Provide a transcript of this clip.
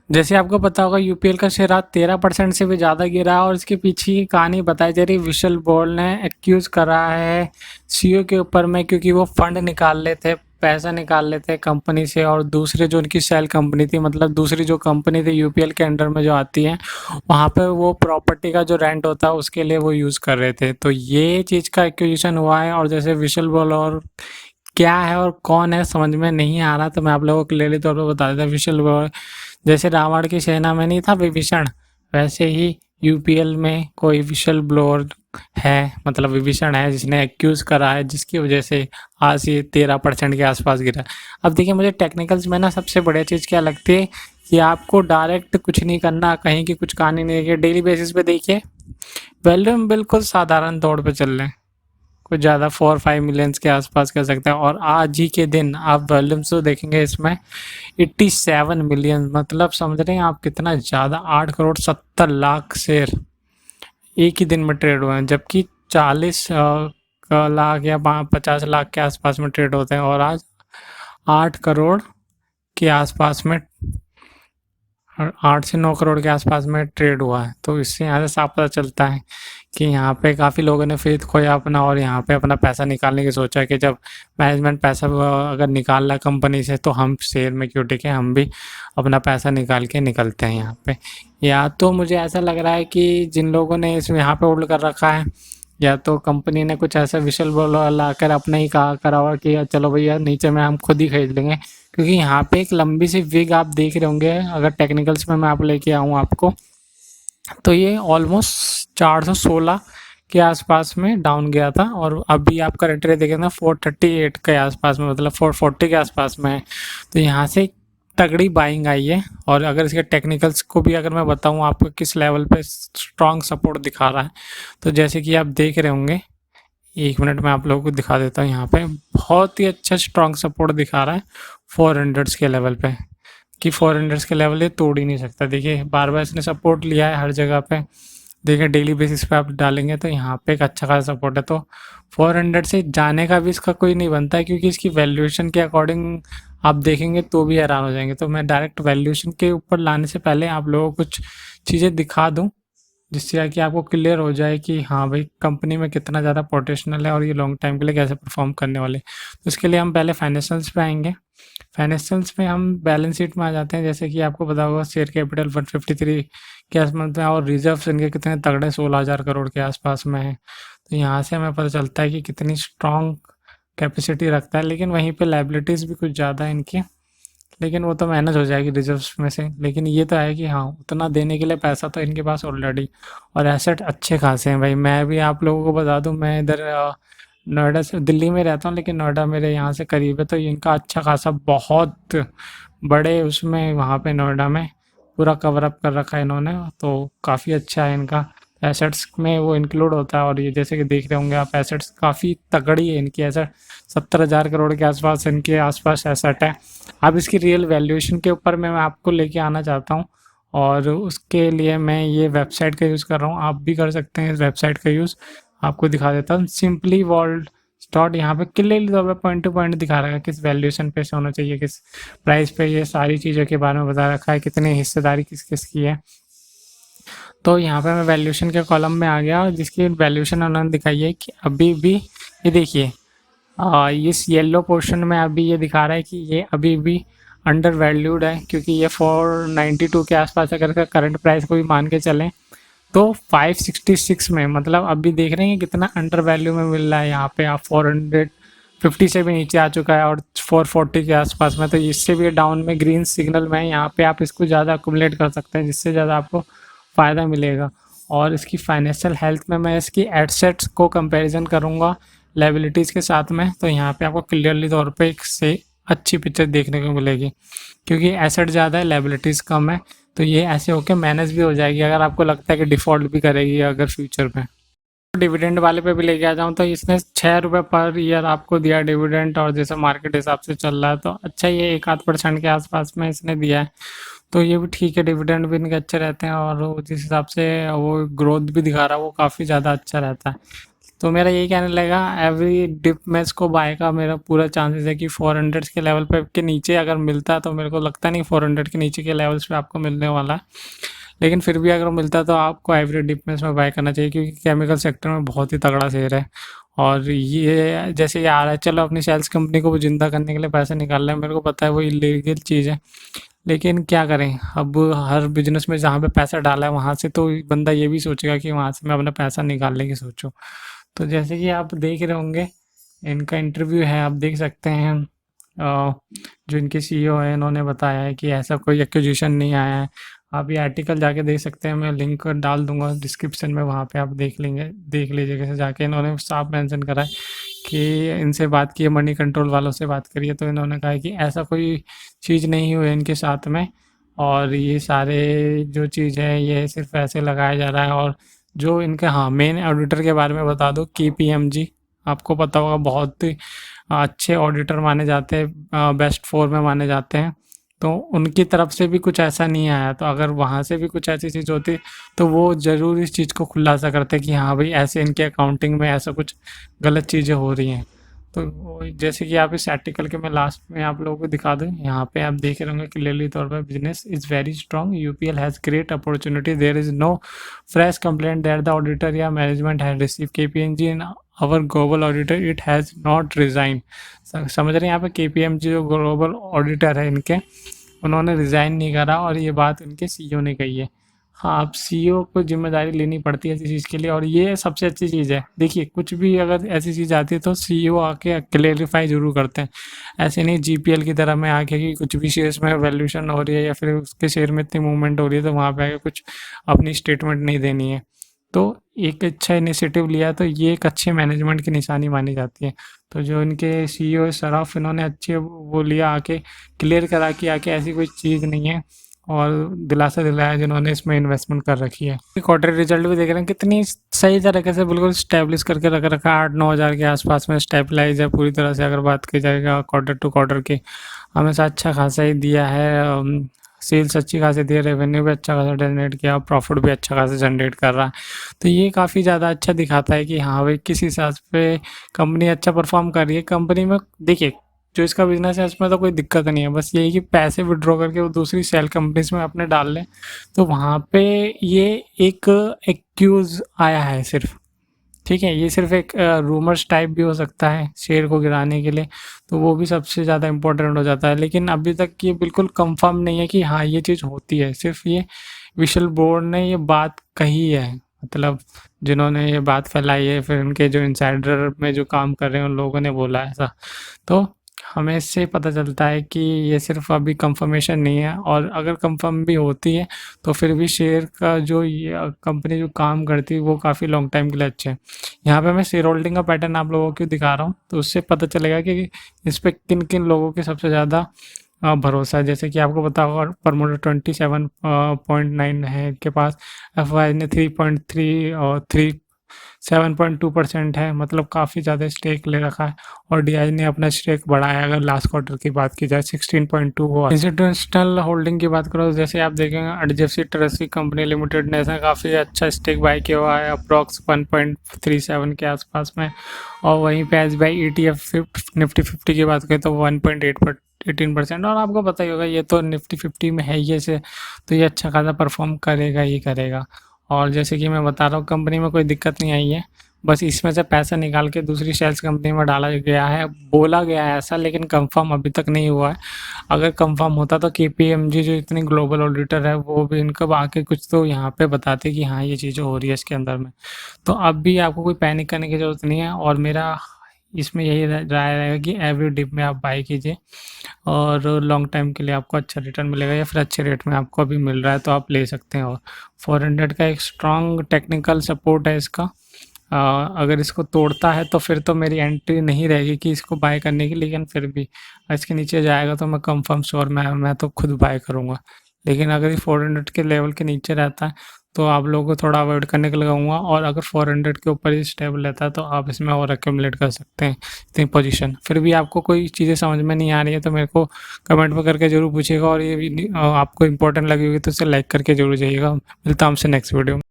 जैसे आपको पता होगा यूपीएल का शेयर आज 13% से भी ज़्यादा गिरा है और इसके पीछे की कहानी बताई जा रही है। विशल बॉल ने एक्यूज करा है सीईओ के ऊपर में, क्योंकि वो फंड निकाल लेते, पैसा निकाल लेते कंपनी से, और दूसरे जो उनकी सेल कंपनी थी, मतलब दूसरी जो कंपनी थी यूपीएल के अंडर में जो आती है, वहाँ पे वो प्रॉपर्टी का जो रेंट होता है उसके लिए वो यूज़ कर रहे थे। तो ये चीज़ का एक्विजिशन हुआ है। और जैसे विशल बॉल और क्या है और कौन है समझ में नहीं आ रहा, तो मैं आप लोगों को क्लियरली तौर पे बता देता हूँ। विशल बॉल जैसे रावण की सेना में नहीं था विभीषण, वैसे ही यूपीएल में कोई विशल ब्लोअर है, मतलब विभीषण है जिसने एक्यूज करा है, जिसकी वजह से आज ये 13% के आसपास गिरा। अब देखिए, मुझे टेक्निकल्स में ना सबसे बढ़िया चीज़ क्या लगती है कि आपको डायरेक्ट कुछ नहीं करना, कहीं की कुछ कहानी नहीं है, डेली बेसिस पे देखिए वॉल्यूम बिल्कुल साधारण तौर पे चल रहे हैं, कुछ ज़्यादा 4-5 मिलियंस के आसपास कह सकते हैं। और आज ही के दिन आप वॉल्यूम्स तो देखेंगे इसमें 87 मिलियन, मतलब समझ रहे हैं आप कितना ज़्यादा, 8 करोड़ 70 लाख शेयर एक ही दिन में ट्रेड हुए हैं, जबकि 40 लाख या 50 लाख के आसपास में ट्रेड होते हैं, और आज 8 करोड़ के आसपास में, 8 से 9 करोड़ के आसपास में ट्रेड हुआ है। तो इससे यहाँ से साफ पता चलता है कि यहाँ पे काफ़ी लोगों ने फेथ खोया अपना, और यहाँ पे अपना पैसा निकालने की सोचा कि जब मैनेजमेंट पैसा अगर निकाल रहा है कंपनी से, तो हम शेयर में क्यों टिके, हम भी अपना पैसा निकाल के निकलते हैं यहाँ पे। या तो मुझे ऐसा लग रहा है कि जिन लोगों ने इसमें यहाँ पे होल्ड कर रखा है, या तो कंपनी ने कुछ ऐसा विशल बॉल लाकर अपने ही कहा करा हुआ कि चलो भैया नीचे में हम खुद ही खरीद लेंगे। क्योंकि यहाँ पे एक लंबी सी विग आप देख रहे होंगे, अगर टेक्निकल्स में मैं आप लेके आऊँ आपको, तो ये ऑलमोस्ट 416 के आसपास में डाउन गया था, और अभी आप करंट रेट देखें ना 438 के आसपास में, मतलब 440 के आसपास में है। तो यहाँ से तगड़ी बाइंग आई है। और अगर इसके टेक्निकल्स को भी अगर मैं बताऊँ आपको किस लेवल पे स्ट्रॉन्ग सपोर्ट दिखा रहा है, तो जैसे कि आप देख रहे होंगे, 1 मिनट में आप लोगों को दिखा देता हूँ। यहाँ पे बहुत ही अच्छा स्ट्रॉन्ग सपोर्ट दिखा रहा है 400 के लेवल पे, कि 400 के लेवल ये तोड़ ही नहीं सकता। देखिए बार बार इसने सपोर्ट लिया है हर जगह पे, देखिए डेली बेसिस पे आप डालेंगे तो यहाँ पे एक अच्छा खासा सपोर्ट है। तो 400 से जाने का भी इसका कोई नहीं बनता है, क्योंकि इसकी वैल्यूएशन के अकॉर्डिंग आप देखेंगे तो भी हैरान हो जाएंगे। तो मैं डायरेक्ट वैल्यूएशन के ऊपर लाने से पहले आप लोगों को कुछ चीज़ें दिखा दूँ, जिससे कि आपको क्लियर हो जाए कि हाँ भाई कंपनी में कितना ज़्यादा पोटेंशियल है और ये लॉन्ग टाइम के लिए कैसे परफॉर्म करने वाले। तो इसके लिए हम पहले फाइनेंशियल्स पे आएंगे। फाइनेंशियल्स में हम बैलेंस शीट में आ जाते हैं। जैसे कि आपको पता होगा शेयर कैपिटल 153 के आसपास में है, और रिजर्व्स इनके कितने तगड़े 16,000 करोड़ के आसपास में है। तो यहाँ से हमें पता चलता है कि कितनी स्ट्रॉन्ग कैपेसिटी रखता है। लेकिन वहीं पे लाइबिलिटीज़ भी कुछ ज़्यादा है इनकी, लेकिन वो तो मैनेज हो जाएगी रिजर्व्स में से। लेकिन ये तो है कि हाँ, उतना देने के लिए पैसा तो इनके पास ऑलरेडी, और एसेट अच्छे खासे हैं भाई। मैं भी आप लोगों को बता दूं, मैं इधर नोएडा से, दिल्ली में रहता हूँ, लेकिन नोएडा मेरे यहाँ से करीब है। तो इनका अच्छा खासा बहुत बड़े उसमें वहाँ पे नोएडा में पूरा कवर अप कर रखा है इन्होंने, तो काफ़ी अच्छा है इनका एसेट्स में वो इंक्लूड होता है। और ये जैसे कि देख रहे होंगे आप, एसेट्स काफ़ी तगड़ी है इनकी। एसेट 70,000 करोड़ के आसपास इनके आसपास एसेट है। अब इसकी रियल वैल्यूएशन के ऊपर मैं आपको लेके आना चाहता हूँ, और उसके लिए मैं ये वेबसाइट का यूज़ कर रहा हूँ। आप भी कर सकते हैं इस वेबसाइट का यूज़। आपको दिखा देता हूँ, सिंपली वर्ल्ड स्टॉट। यहाँ पे क्लियरली तौर पे पॉइंट टू पॉइंट दिखा रखा है किस वैल्यूएशन पे से होना चाहिए, किस प्राइस पे, ये सारी चीज़ों के बारे में बता रखा है, कितनी हिस्सेदारी किस किस की है। तो यहाँ पे मैं वैल्यूएशन के कॉलम में आ गया, और जिसकी वैल्यूएशन उन्होंने दिखाई है कि अभी भी, ये देखिए इस येलो पोर्शन में अभी ये दिखा रहा है कि ये अभी भी अंडर वैल्यूड है, क्योंकि ये 492 के आसपास अगर का करंट प्राइस को भी मान के चलें, तो 566 में, मतलब अभी देख रहे हैं कितना अंडर वैल्यू में मिल रहा है। यहाँ पे आप 450 से भी नीचे आ चुका है, और 440 के आसपास में, तो इससे भी डाउन में ग्रीन सिग्नल में। यहाँ पे आप इसको ज़्यादा अकुमुलेट कर सकते हैं, जिससे ज़्यादा आपको फ़ायदा मिलेगा। और इसकी फाइनेंशियल हेल्थ में मैं इसकी एसेट्स को कंपैरिजन करूँगा लायबिलिटीज़ के साथ में, तो यहाँ पे आपको क्लियरली तौर पे एक से अच्छी पिक्चर देखने को मिलेगी, क्योंकि एसेट ज़्यादा है लायबिलिटीज़ कम है। तो ये ऐसे होके मैनेज भी हो जाएगी, अगर आपको लगता है कि डिफ़ॉल्ट भी करेगी अगर फ्यूचर में। डिविडेंड वाले पे भी लेके आ जाऊँ, तो इसने 6 रुपये पर ईयर आपको दिया डिविडेंड, और जैसे मार्केट हिसाब से चल रहा है तो अच्छा, ये 1-8% के आसपास में इसने दिया है। तो ये भी ठीक है, डिविडेंड भी इनके अच्छे रहते हैं, और जिस हिसाब से वो ग्रोथ भी दिखा रहा है वो काफ़ी ज़्यादा अच्छा रहता है। तो मेरा यही कहने लगा, एवरी डिप में इसको बाय का मेरा पूरा चांसेस है कि 400 के लेवल पे के नीचे अगर मिलता है, तो मेरे को लगता नहीं 400 के नीचे के लेवल्स पे आपको मिलने वाला है, लेकिन फिर भी अगर मिलता है तो आपको एवरी डिप में इसमें बाय करना चाहिए, क्योंकि केमिकल सेक्टर में बहुत ही तगड़ा शेयर है। और ये जैसे ये आ रहा है, चलो अपनी सेल्स कंपनी को वो जिंदा करने के लिए पैसे निकाल रहे हैं, मेरे को पता है वो इलीगल चीज़ है, लेकिन क्या करें, अब हर बिजनेस में जहाँ पे पैसा डाला है वहाँ से तो बंदा ये भी सोचेगा कि वहाँ से मैं अपना पैसा निकालने की सोचूं। तो जैसे कि आप देख रहे होंगे, इनका इंटरव्यू है, आप देख सकते हैं। जो इनके सीईओ है, इन्होंने बताया है कि ऐसा कोई एक्विजिशन नहीं आया है। आप ये आर्टिकल जाके देख सकते हैं, मैं लिंक डाल दूंगा डिस्क्रिप्शन में, वहाँ पे आप देख लीजिए कैसे जाके। इन्होंने साफ मेंशन करा है कि इनसे बात की है, मनी कंट्रोल वालों से बात करिए, तो इन्होंने कहा है कि ऐसा कोई चीज़ नहीं हुई है इनके साथ में, और ये सारे जो चीज़ है ये सिर्फ ऐसे लगाया जा रहा है। और जो इनके, हाँ, मेन ऑडिटर के बारे में बता दूँ, KPMG, आपको पता होगा, बहुत ही अच्छे ऑडिटर माने जाते हैं, बेस्ट 4 में माने जाते हैं। तो उनकी तरफ से भी कुछ ऐसा नहीं आया, तो अगर वहाँ से भी कुछ ऐसी चीज़ होती तो वो ज़रूर इस चीज़ को खुलासा करते कि हाँ भाई, ऐसे इनके अकाउंटिंग में ऐसा कुछ गलत चीज़ें हो रही हैं। तो जैसे कि आप इस आर्टिकल के मैं लास्ट में आप लोगों को दिखा दूँ, यहाँ पे आप देख रहे होंगे क्लियरली तौर पर, business is very strong, UPL has great opportunity, there is no fresh complaint that the auditor या management has receive, KPMG in our global auditor it has not resign. समझ रहे हैं, यहाँ पे KPMG जो ग्लोबल ऑडिटर है इनके, उन्होंने रिज़ाइन नहीं करा, और ये बात उनके सीईओ ने कही है। हाँ, अब सीईओ को जिम्मेदारी लेनी पड़ती है ऐसी चीज़ के लिए, और ये सबसे अच्छी चीज़ है। देखिए, कुछ भी अगर ऐसी चीज़ आती है तो सीईओ आके क्लेरिफाई ज़रूर करते हैं। ऐसे नहीं GPL की तरह में आके कि कुछ भी शेयर्स में वैल्यूएशन हो रही है या फिर उसके शेयर में इतनी मूवमेंट हो रही है तो वहाँ पे आके कुछ अपनी स्टेटमेंट नहीं देनी है। तो एक अच्छा इनिशिएटिव लिया, तो ये एक अच्छे मैनेजमेंट की निशानी मानी जाती है। तो जो इनके सीईओ सराफ, इन्होंने अच्छे वो लिया, आके क्लियर करा कि आके ऐसी कोई चीज़ नहीं है, और दिलासा दिलाया जिन्होंने इसमें इन्वेस्टमेंट कर रखी है। क्वार्टर रिजल्ट भी देख रहे हैं, कितनी सही तरीके से बिल्कुल स्टैब्लिश करके रख रखा है, 8-9 हज़ार के आसपास में स्टेबलाइज है पूरी तरह से। अगर बात की जाएगा क्वार्टर टू क्वार्टर की, हमेशा अच्छा खासा ही दिया है, सेल्स अच्छी खासी दी है, रेवेन्यू भी अच्छा खासा जनरेट किया, प्रॉफिट भी अच्छा खासा जनरेट कर रहा है। तो ये काफ़ी ज़्यादा अच्छा दिखाता है कि हाँ भाई, किस हिसाब पे कंपनी अच्छा परफॉर्म कर रही है। कंपनी में देखिए, जो इसका बिजनेस है उसमें तो कोई दिक्कत नहीं है, बस यही कि पैसे विड्रॉ करके वो दूसरी सेल कंपनीज में अपने डाल लें, तो वहाँ पे ये एक एक्यूज आया है सिर्फ। ठीक है, ये सिर्फ एक रूमर्स टाइप भी हो सकता है शेयर को गिराने के लिए, तो वो भी सबसे ज़्यादा इम्पोर्टेंट हो जाता है। लेकिन अभी तक ये बिल्कुल कंफर्म नहीं है कि हाँ ये चीज़ होती है, सिर्फ ये विशल बोर्ड ने ये बात कही है, मतलब जिन्होंने ये बात फैलाई है, फिर उनके जो इनसाइडर में जो काम कर रहे हैं उन लोगों ने बोला ऐसा। तो हमें इससे पता चलता है कि ये सिर्फ अभी कंफर्मेशन नहीं है, और अगर कंफर्म भी होती है तो फिर भी शेयर का जो ये कंपनी जो काम करती है वो काफ़ी लॉन्ग टाइम के लिए अच्छे है। यहाँ पे मैं शेयर होल्डिंग का पैटर्न आप लोगों को दिखा रहा हूँ, तो उससे पता चलेगा कि इस पर किन किन लोगों के सबसे ज़्यादा भरोसा है। जैसे कि आपको पता होगा, प्रमोटर 27.9 है इनके पास, FY ने 3.3 और 7.2% है, मतलब काफ़ी ज़्यादा स्टेक ले रखा है। और DI ने अपना स्टेक बढ़ाया, अगर लास्ट क्वार्टर की बात की जाए 16.2 हुआ। इंस्टीट्यूशनल होल्डिंग की बात करो तो जैसे आप देखेंगे, HDFC ट्रस्ट की कंपनी लिमिटेड ने ऐसा काफ़ी अच्छा स्टेक बाय किया हुआ है, अप्रॉक्स 1.37 के आसपास में। और वहीं पे SBI ETF निफ्टी 50 की बात करें तो 1.18%। और आपको पता ही होगा, ये तो निफ्टी 50 में है ये से, तो ये अच्छा खासा परफॉर्म करेगा ही करेगा। और जैसे कि मैं बता रहा हूँ, कंपनी में कोई दिक्कत नहीं आई है, बस इसमें से पैसा निकाल के दूसरी सेल्स कंपनी में डाला गया है, बोला गया है ऐसा, लेकिन कंफर्म अभी तक नहीं हुआ है। अगर कंफर्म होता तो KPMG जो इतनी ग्लोबल ऑडिटर है वो भी इनको आके कुछ तो यहाँ पे बताते कि हाँ ये चीज़ें हो रही है इसके अंदर में। तो अब भी आपको कोई पैनिक करने की ज़रूरत नहीं है, और मेरा इसमें यही राय रहेगा कि एवरी डिप में आप बाई कीजिए, और लॉन्ग टाइम के लिए आपको अच्छा रिटर्न मिलेगा, या फिर अच्छे रेट में आपको अभी मिल रहा है तो आप ले सकते हैं। और 400 का एक स्ट्रॉन्ग टेक्निकल सपोर्ट है इसका, अगर इसको तोड़ता है तो फिर तो मेरी एंट्री नहीं रहेगी कि इसको बाय करने की, लेकिन फिर भी इसके नीचे जाएगा तो मैं कंफर्म श्योर मैं तो खुद बाय करूँगा। लेकिन अगर ये 400 के लेवल के नीचे रहता है तो आप लोगों को थोड़ा अवॉइड करने के लगाऊंगा, और अगर 400 के ऊपर ही स्टेबल रहता है तो आप इसमें और एक्यूमुलेट कर सकते हैं इतनी पोजीशन। फिर भी आपको कोई चीज़ें समझ में नहीं आ रही है तो मेरे को कमेंट में करके ज़रूर पूछिएगा, और ये आपको इंपॉर्टेंट लगी होगी तो इसे लाइक करके जरूर जाइएगा। मिलता हूँ आपसे नेक्स्ट वीडियो में।